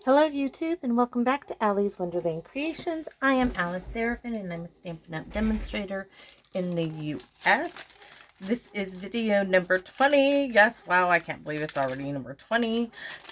Hello YouTube and welcome back to Allie's Wonderland Creations. I am Alice Seraphin and I'm a Stampin' Up! Demonstrator in the US. This is video number 20. Yes, wow, I can't believe it's already number 20.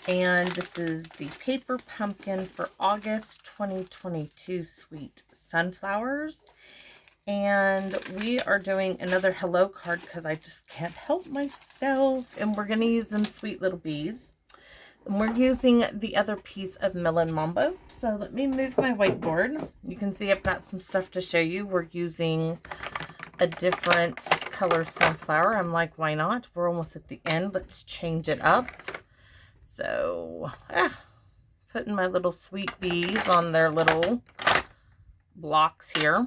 And this is the paper pumpkin for August 2022 Sweet Sunflowers. And we are doing another hello card because I just can't help myself. And we're going to use them sweet little bees. And we're using the other piece of Melon Mambo. So let me move my whiteboard. You can see I've got some stuff to show you. We're using a different color sunflower. I'm like, why not? We're almost at the end. Let's change it up. So, putting my little sweet bees on their little blocks here.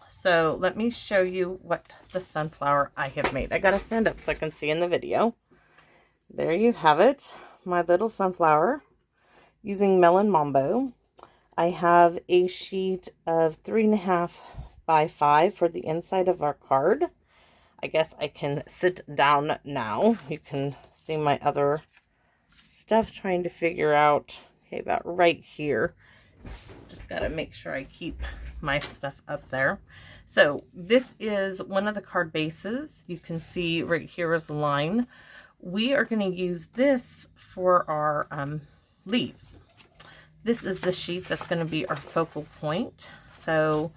So let me show you what the sunflower I have made. I got to stand up so I can see in the video. There you have it. My little sunflower using Melon Mambo. I have a sheet of 3.5 by 5 for the inside of our card. I guess I can sit down now. You can see my other stuff trying to figure out, okay, about right here. Just got to make sure I keep my stuff up there. So this is one of the card bases. You can see right here is a line. We are going to use this for our leaves. This is the sheet that's going to be our focal point. So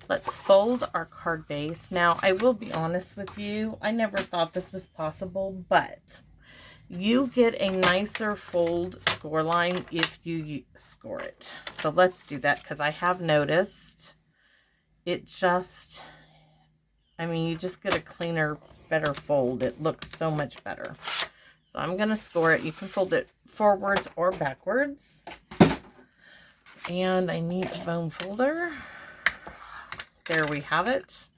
let's fold our card base. Now, I will be honest with you, I never thought this was possible, but you get a nicer fold score line if you score it. So let's do that because I have noticed it just, I mean, you just get a cleaner, better fold. It looks so much better. So I'm going to score it. You can fold it forwards or backwards. And I need a bone folder. There we have it.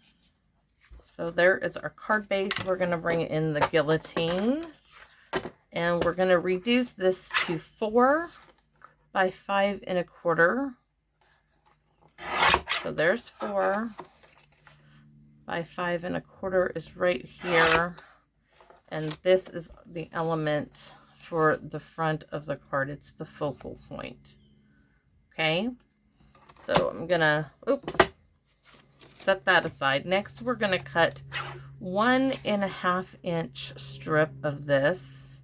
So there is our card base. We're going to bring in the guillotine. And we're going to reduce this to 4 by 5.25. So there's 4 by 5.25 is right here. And this is the element for the front of the card. It's the focal point. Okay. So I'm going to, set that aside. Next, we're going to cut 1.5 inch strip of this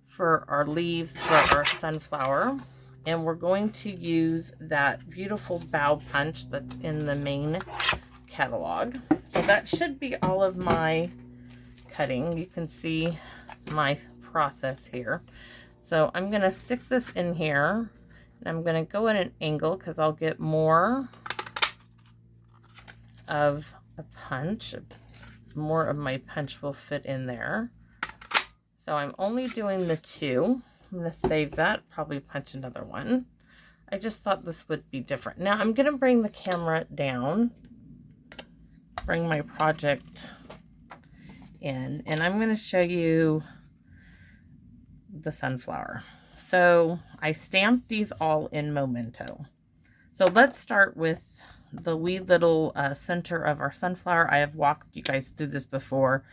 for our leaves for our sunflower. And we're going to use that beautiful bow punch that's in the main catalog. So that should be all of my cutting. You can see my process here. So I'm going to stick this in here and I'm going to go at an angle because I'll get more of a punch. More of my punch will fit in there. So I'm only doing the 2. I'm going to save that, probably punch another one. I just thought this would be different. Now I'm going to bring the camera down, bring my project in, and I'm going to show you the sunflower. So I stamped these all in Memento. So let's start with the wee little center of our sunflower. I have walked you guys through this before.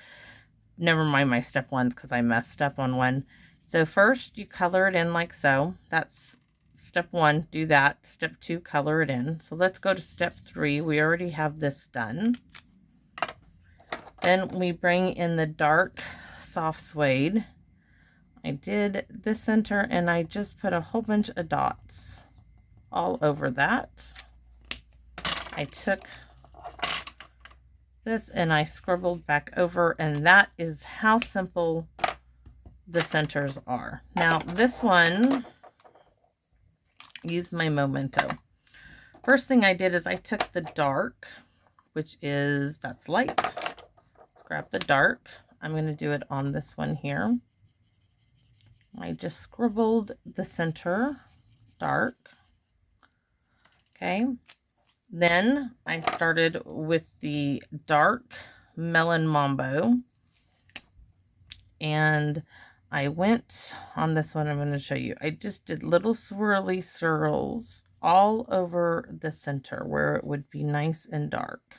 Never mind my step ones because I messed up on one. So first you color it in like so. That's step 1, do that. Step 2, color it in. So let's go to step 3. We already have this done. Then we bring in the dark soft suede. I did this center and I just put a whole bunch of dots all over that. I took this and I scribbled back over, and that is how simple the centers are. Now this one, use my Memento. First thing I did is I took the dark, which is, that's light. Let's grab the dark. I'm going to do it on this one here. I just scribbled the center dark. Okay. Then I started with the dark Melon Mambo. And I went on this one, I'm going to show you. I just did little swirly swirls all over the center where it would be nice and dark.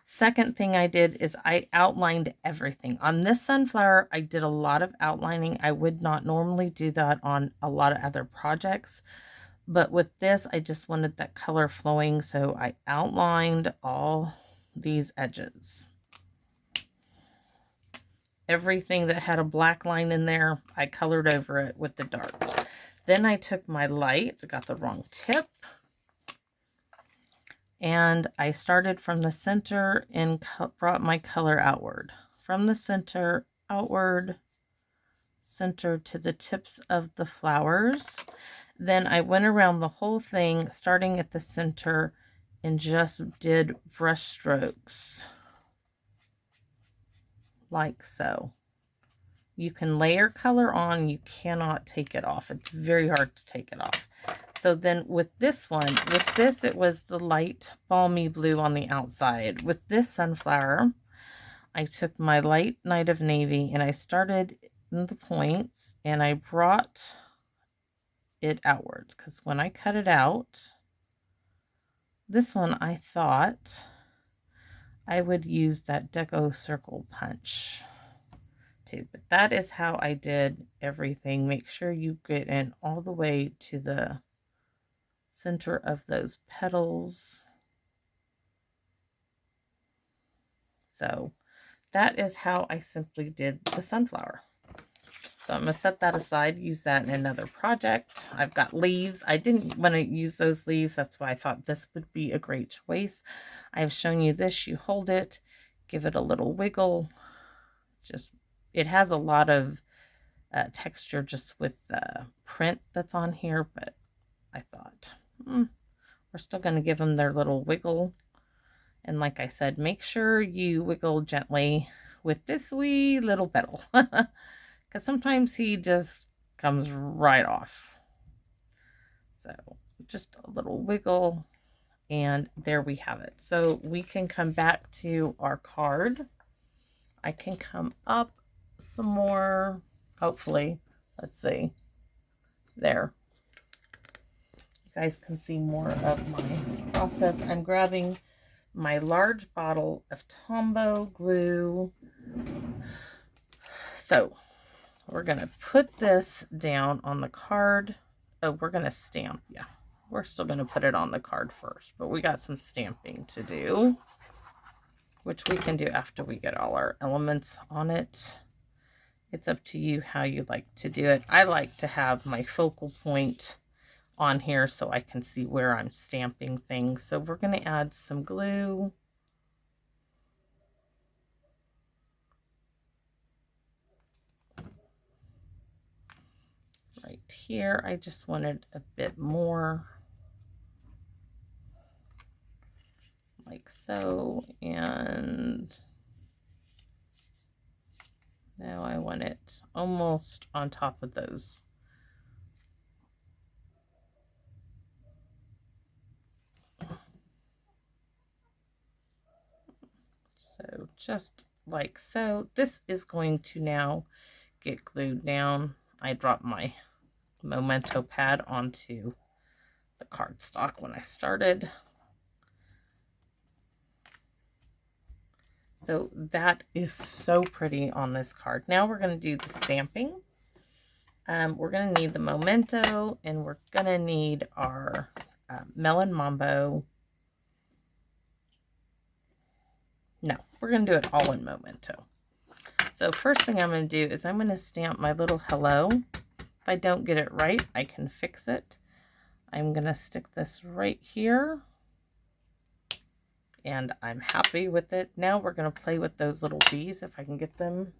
Second thing I did is I outlined everything. On this sunflower, I did a lot of outlining. I would not normally do that on a lot of other projects. But with this, I just wanted that color flowing, so I outlined all these edges. Everything that had a black line in there, I colored over it with the dark. Then I took my light, I got the wrong tip, and I started from the center and brought my color outward. From the center, outward, center to the tips of the flowers. Then I went around the whole thing, starting at the center, and just did brush strokes. Like so. You can layer color on, you cannot take it off. It's very hard to take it off. So then with this one, it was the light balmy blue on the outside. With this sunflower, I took my light Night of Navy and I started in the points and I brought it outwards, because when I cut it out, this one I thought I would use that Deco Circle punch too, but that is how I did everything. Make sure you get in all the way to the center of those petals. So that is how I simply did the sunflower. So I'm going to set that aside, use that in another project. I've got leaves. I didn't want to use those leaves. That's why I thought this would be a great choice. I've shown you this. You hold it, give it a little wiggle. It has a lot of texture just with the print that's on here, but I thought, we're still going to give them their little wiggle. And like I said, make sure you wiggle gently with this wee little petal. Because sometimes he just comes right off. So just a little wiggle, and there we have it. So we can come back to our card. I can come up some more, hopefully. Let's see. There. You guys can see more of my process. I'm grabbing my large bottle of Tombow glue. So we're going to put this down on the card. Oh, we're going to stamp. Yeah, we're still going to put it on the card first, but we got some stamping to do, which we can do after we get all our elements on it. It's up to you how you like to do it. I like to have my focal point on here so I can see where I'm stamping things. So we're going to add some glue. Right here, I just wanted a bit more, like so, and now I want it almost on top of those. So just like so. This is going to now get glued down. I dropped my Memento pad onto the cardstock when I started. So that is so pretty on this card. Now we're going to do the stamping. We're going to need the Memento, and we're going to need our Melon Mambo. No, we're going to do it all in Memento. So first thing I'm going to do is I'm going to stamp my little hello. If I don't get it right, I can fix it. I'm going to stick this right here. And I'm happy with it. Now we're going to play with those little bees if I can get them.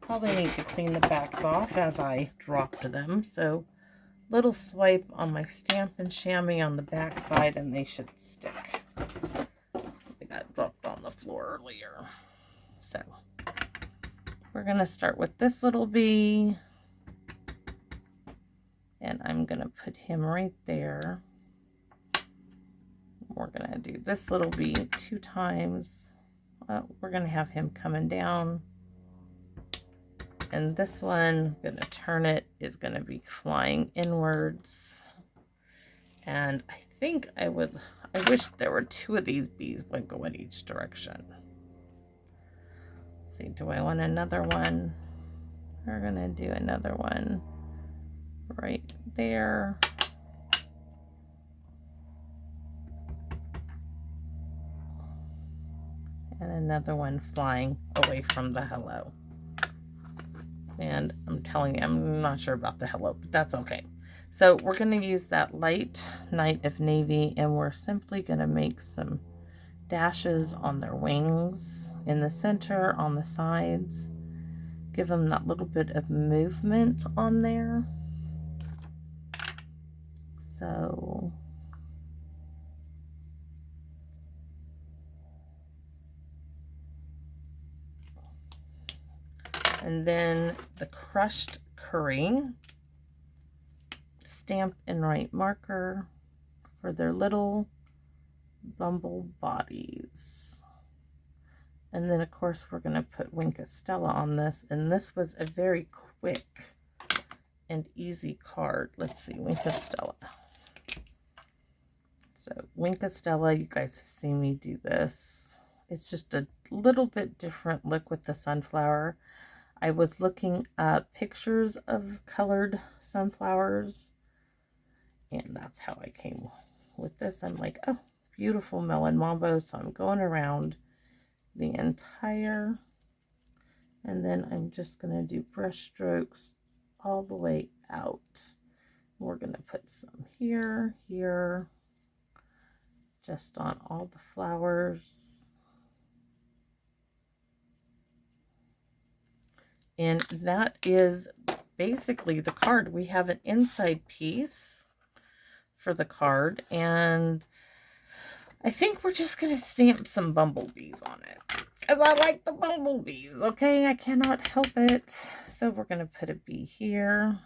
Probably need to clean the backs off as I dropped them. So little swipe on my Stampin' Chamois on the back side and they should stick. They got dropped on the floor earlier. So we're going to start with this little bee. And I'm going to put him right there. We're going to do this little bee 2 times. We're going to have him coming down. And this one, I'm going to turn it, is going to be flying inwards. And I think I wish there were 2 of these bees would go in each direction. see, do I want another one? We're going to do another one right there. And another one flying away from the hello. And I'm telling you, I'm not sure about the hello, but that's okay. So we're going to use that light Night of Navy, and we're simply going to make some dashes on their wings, in the center, on the sides. Give them that little bit of movement on there. So and then the crushed curry, stamp and write marker for their little bumble bodies. And then of course we're going to put Wink of Stella on this, and this was a very quick and easy card. Let's see, Wink of Stella. So Wink of Stella, you guys have seen me do this. It's just a little bit different look with the sunflower. I was looking up pictures of colored sunflowers, and that's how I came with this. I'm like, oh, beautiful melon mambo. So I'm going around the entire, and then I'm just going to do brush strokes all the way out. We're going to put some here, here, just on all the flowers. And that is basically the card. We have an inside piece for the card, and I think we're just going to stamp some bumblebees on it, because I like the bumblebees, okay? I cannot help it. So we're going to put a bee here.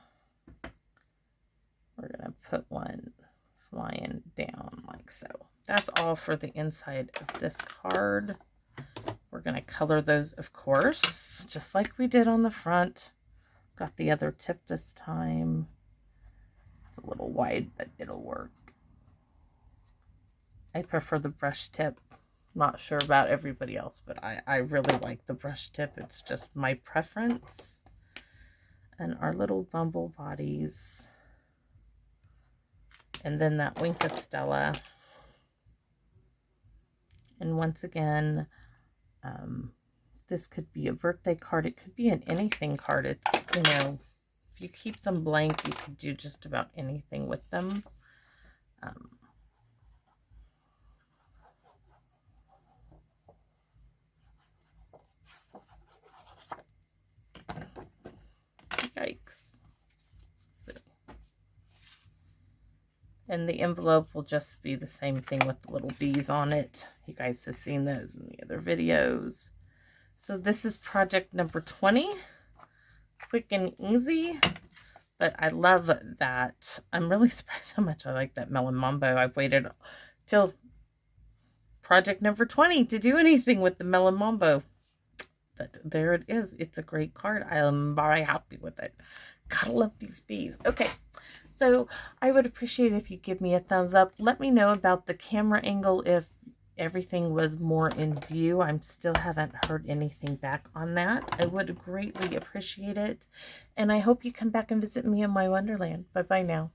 We're going to put one flying down like so. That's all for the inside of this card. We're going to color those, of course, just like we did on the front. Got the other tip this time. It's a little wide, but it'll work. I prefer the brush tip. Not sure about everybody else, but I really like the brush tip. It's just my preference. And our little bumble bodies. And then that Wink of Stella. And once again, this could be a birthday card. It could be an anything card. It's, you know, if you keep them blank, you could do just about anything with them. Yikes. So, and the envelope will just be the same thing with the little bees on it. You guys have seen those in the other videos. So this is project number 20. Quick and easy. But I love that. I'm really surprised how much I like that melon mambo. I've waited till project number 20 to do anything with the melon mambo. But there it is. It's a great card. I am very happy with it. Gotta love these bees. Okay, so I would appreciate if you give me a thumbs up. Let me know about the camera angle if everything was more in view. I still haven't heard anything back on that. I would greatly appreciate it. And I hope you come back and visit me in my wonderland. Bye-bye now.